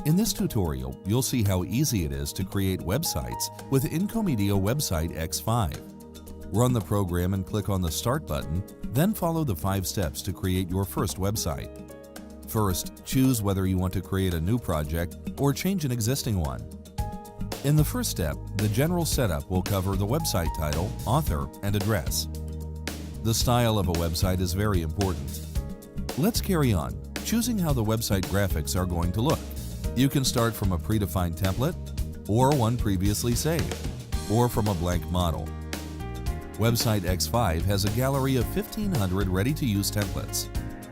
In this tutorial, you'll see how easy it is to create websites with Incomedia Website X5. Run the program and click on the Start button, then follow the 5 steps to create your first website. First, choose whether you want to create a new project or change an existing one. In the first step, the general setup will cover the website title, author, and address. The style of a website is very important. Let's carry on, choosing how the website graphics are going to look. You can start from a predefined template, or one previously saved, or from a blank model. Website X5 has a gallery of 1,500 ready-to-use templates.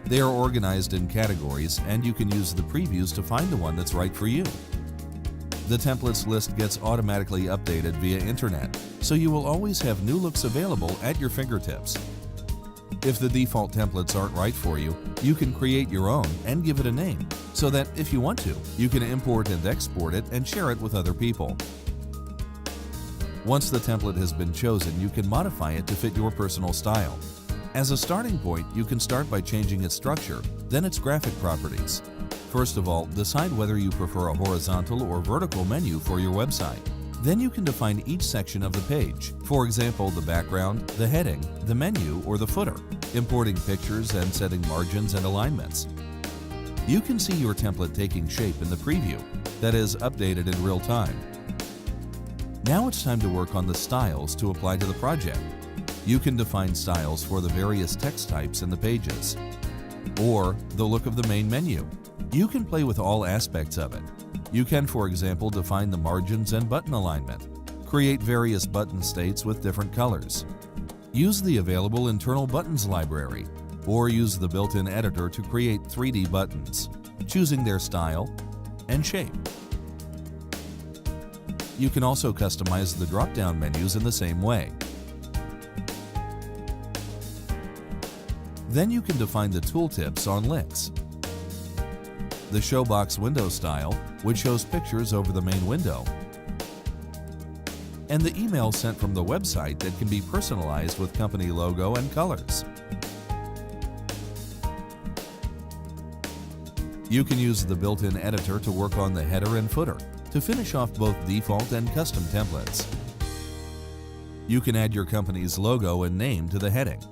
They are organized in categories, and you can use the previews to find the one that's right for you. The templates list gets automatically updated via internet, so you will always have new looks available at your fingertips. If the default templates aren't right for you, you can create your own and give it a name, so that if you want to, you can import and export it and share it with other people. Once the template has been chosen, you can modify it to fit your personal style. As a starting point, you can start by changing its structure, then its graphic properties. First of all, decide whether you prefer a horizontal or vertical menu for your website. Then you can define each section of the page, for example, the background, the heading, the menu, or the footer, importing pictures and setting margins and alignments. You can see your template taking shape in the preview, that is, updated in real time. Now it's time to work on the styles to apply to the project. You can define styles for the various text types in the pages, or the look of the main menu. You can play with all aspects of it. You can, for example, define the margins and button alignment, create various button states with different colors, use the available internal buttons library, or use the built-in editor to create 3D buttons, choosing their style and shape. You can also customize the drop-down menus in the same way. Then you can define the tooltips on links, the showbox window style, which shows pictures over the main window, and the email sent from the website that can be personalized with company logo and colors. You can use the built-in editor to work on the header and footer, to finish off both default and custom templates. You can add your company's logo and name to the heading.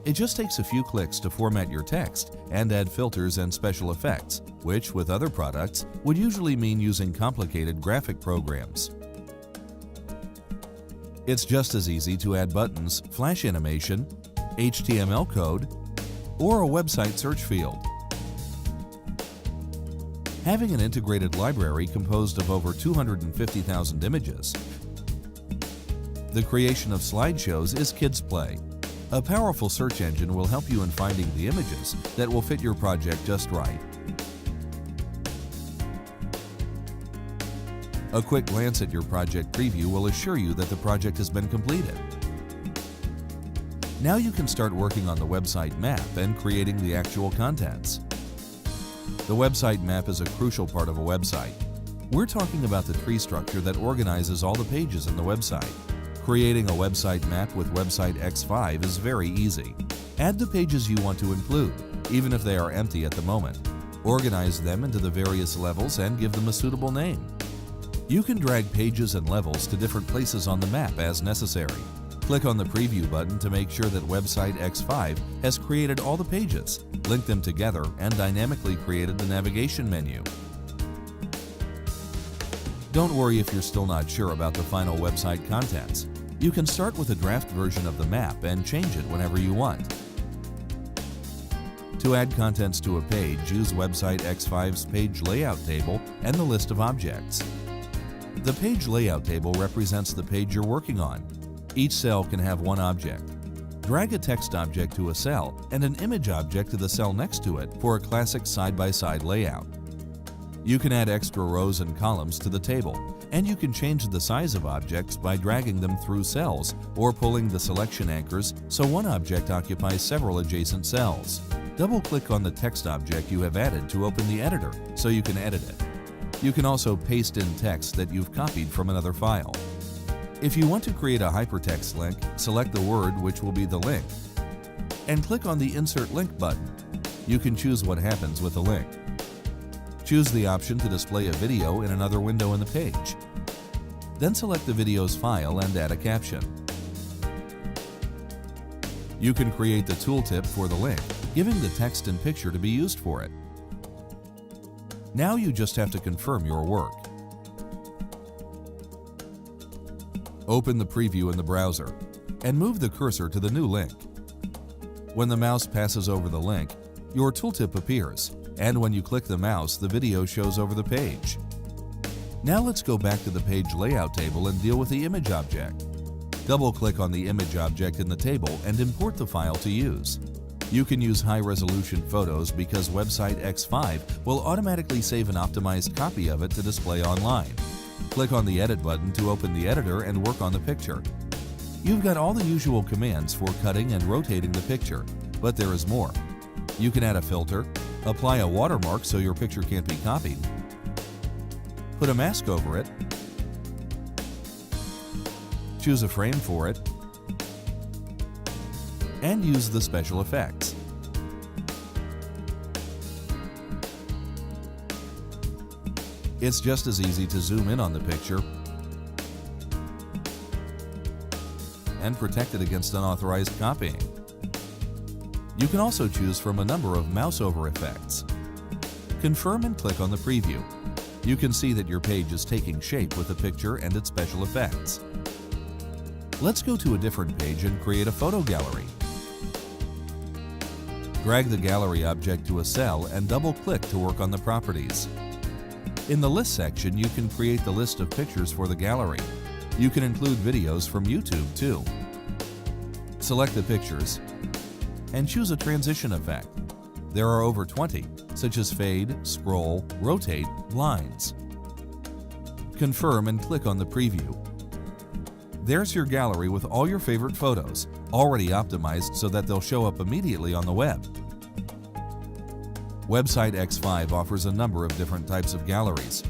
It just takes a few clicks to format your text and add filters and special effects, which, with other products, would usually mean using complicated graphic programs. It's just as easy to add buttons, flash animation, HTML code, or a website search field. Having an integrated library composed of over 250,000 images, the creation of slideshows is kids' play. A powerful search engine will help you in finding the images that will fit your project just right. A quick glance at your project preview will assure you that the project has been completed. Now you can start working on the website map and creating the actual contents. The website map is a crucial part of a website. We're talking about the tree structure that organizes all the pages in the website. Creating a website map with Website X5 is very easy. Add the pages you want to include, even if they are empty at the moment. Organize them into the various levels and give them a suitable name. You can drag pages and levels to different places on the map as necessary. Click on the Preview button to make sure that Website X5 has created all the pages, linked them together, and dynamically created the navigation menu. Don't worry if you're still not sure about the final website contents. You can start with a draft version of the map and change it whenever you want. To add contents to a page, use Website X5's Page Layout table and the list of objects. The Page Layout table represents the page you're working on. Each cell can have one object. Drag a text object to a cell and an image object to the cell next to it for a classic side-by-side layout. You can add extra rows and columns to the table, and you can change the size of objects by dragging them through cells or pulling the selection anchors so one object occupies several adjacent cells. Double-click on the text object you have added to open the editor so you can edit it. You can also paste in text that you've copied from another file. If you want to create a hypertext link, select the word which will be the link, and click on the Insert Link button. You can choose what happens with the link. Choose the option to display a video in another window in the page. Then select the video's file and add a caption. You can create the tooltip for the link, giving the text and picture to be used for it. Now you just have to confirm your work. Open the preview in the browser and move the cursor to the new link. When the mouse passes over the link, your tooltip appears, and when you click the mouse, the video shows over the page. Now let's go back to the page layout table and deal with the image object. Double-click on the image object in the table and import the file to use. You can use high-resolution photos because Website X5 will automatically save an optimized copy of it to display online. Click on the Edit button to open the editor and work on the picture. You've got all the usual commands for cutting and rotating the picture, but there is more. You can add a filter, apply a watermark so your picture can't be copied, put a mask over it, choose a frame for it, and use the special effects. It's just as easy to zoom in on the picture and protect it against unauthorized copying. You can also choose from a number of mouse over effects. Confirm and click on the preview. You can see that your page is taking shape with the picture and its special effects. Let's go to a different page and create a photo gallery. Drag the gallery object to a cell and double-click to work on the properties. In the List section, you can create the list of pictures for the gallery. You can include videos from YouTube too. Select the pictures and choose a transition effect. There are over 20, such as fade, scroll, rotate, lines. Confirm and click on the preview. There's your gallery with all your favorite photos, already optimized so that they'll show up immediately on the web. Website X5 offers a number of different types of galleries.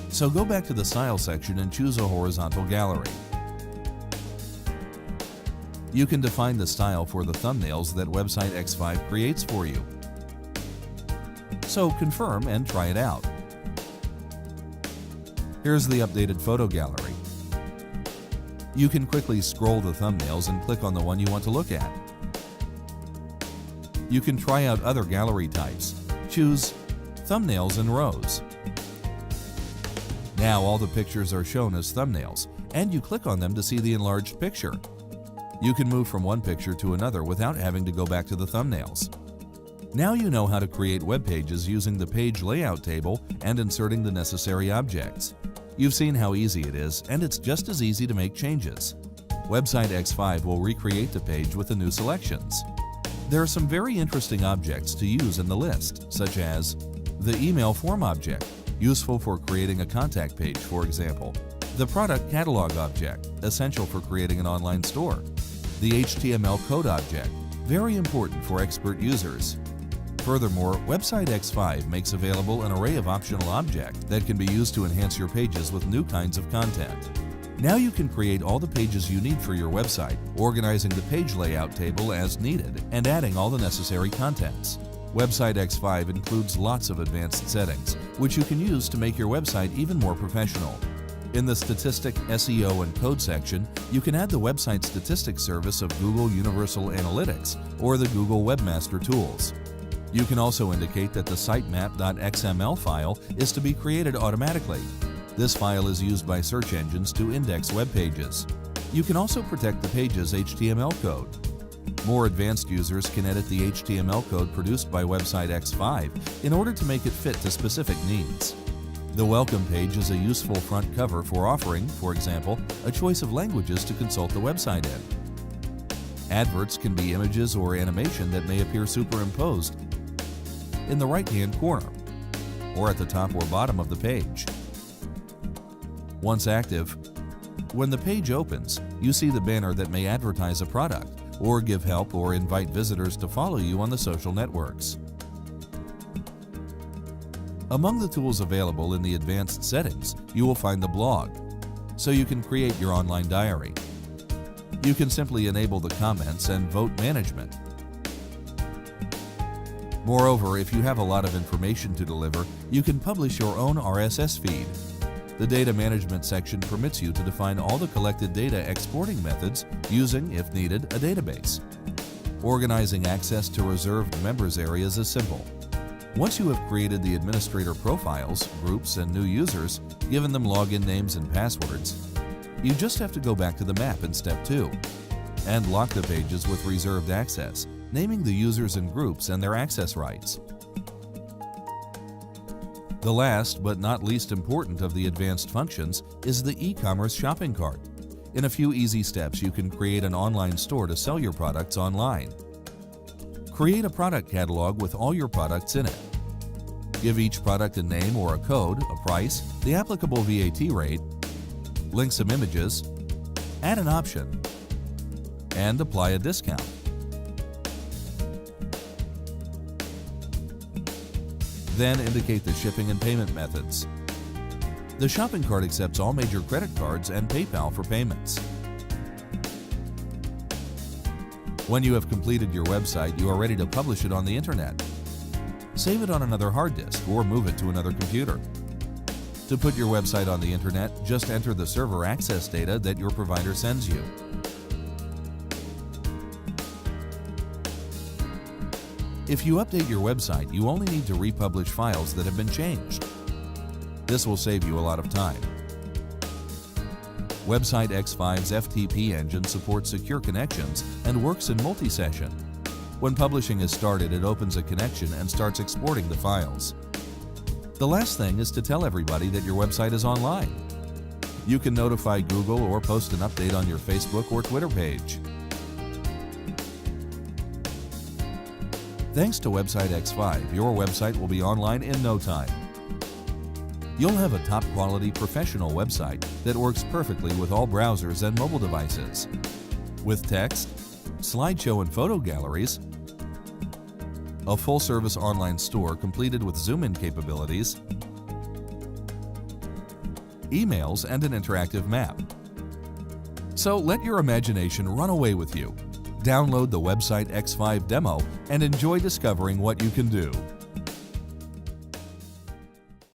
So go back to the Style section and choose a horizontal gallery. You can define the style for the thumbnails that Website X5 creates for you. So confirm and try it out. Here's the updated photo gallery. You can quickly scroll the thumbnails and click on the one you want to look at. You can try out other gallery types. Choose Thumbnails and Rows. Now all the pictures are shown as thumbnails, and you click on them to see the enlarged picture. You can move from one picture to another without having to go back to the thumbnails. Now you know how to create web pages using the page layout table and inserting the necessary objects. You've seen how easy it is, and it's just as easy to make changes. Website X5 will recreate the page with the new selections. There are some very interesting objects to use in the list, such as the email form object, useful for creating a contact page, for example. The product catalog object, essential for creating an online store. The HTML code object, very important for expert users. Furthermore, Website X5 makes available an array of optional objects that can be used to enhance your pages with new kinds of content. Now you can create all the pages you need for your website, organizing the page layout table as needed and adding all the necessary contents. Website X5 includes lots of advanced settings, which you can use to make your website even more professional. In the Statistic, SEO, and Code section, you can add the Website Statistics service of Google Universal Analytics or the Google Webmaster Tools. You can also indicate that the sitemap.xml file is to be created automatically. This file is used by search engines to index web pages. You can also protect the page's HTML code. More advanced users can edit the HTML code produced by Website X5 in order to make it fit to specific needs. The welcome page is a useful front cover for offering, for example, a choice of languages to consult the website in. Adverts can be images or animation that may appear superimposed in the right-hand corner or at the top or bottom of the page. Once active, when the page opens, you see the banner that may advertise a product or give help or invite visitors to follow you on the social networks. Among the tools available in the advanced settings, you will find the blog, so you can create your online diary. You can simply enable the comments and vote management. Moreover, if you have a lot of information to deliver, you can publish your own RSS feed. The data management section permits you to define all the collected data exporting methods using, if needed, a database. Organizing access to reserved members areas is simple. Once you have created the administrator profiles, groups, and new users, given them login names and passwords, you just have to go back to the map in Step 2 and lock the pages with reserved access, naming the users and groups and their access rights. The last but not least important of the advanced functions is the e-commerce shopping cart. In a few easy steps, you can create an online store to sell your products online. Create a product catalog with all your products in it. Give each product a name or a code, a price, the applicable VAT rate, link some images, add an option, and apply a discount. Then indicate the shipping and payment methods. The shopping cart accepts all major credit cards and PayPal for payments. When you have completed your website, you are ready to publish it on the internet. Save it on another hard disk or move it to another computer. To put your website on the internet, just enter the server access data that your provider sends you. If you update your website, you only need to republish files that have been changed. This will save you a lot of time. Website X5's FTP engine supports secure connections and works in multi-session. When publishing is started, it opens a connection and starts exporting the files. The last thing is to tell everybody that your website is online. You can notify Google or post an update on your Facebook or Twitter page. Thanks to Website X5, your website will be online in no time. You'll have a top-quality professional website that works perfectly with all browsers and mobile devices. With text, slideshow and photo galleries, a full-service online store completed with zoom-in capabilities, emails, and an interactive map. So let your imagination run away with you. Download the Website X5 demo and enjoy discovering what you can do.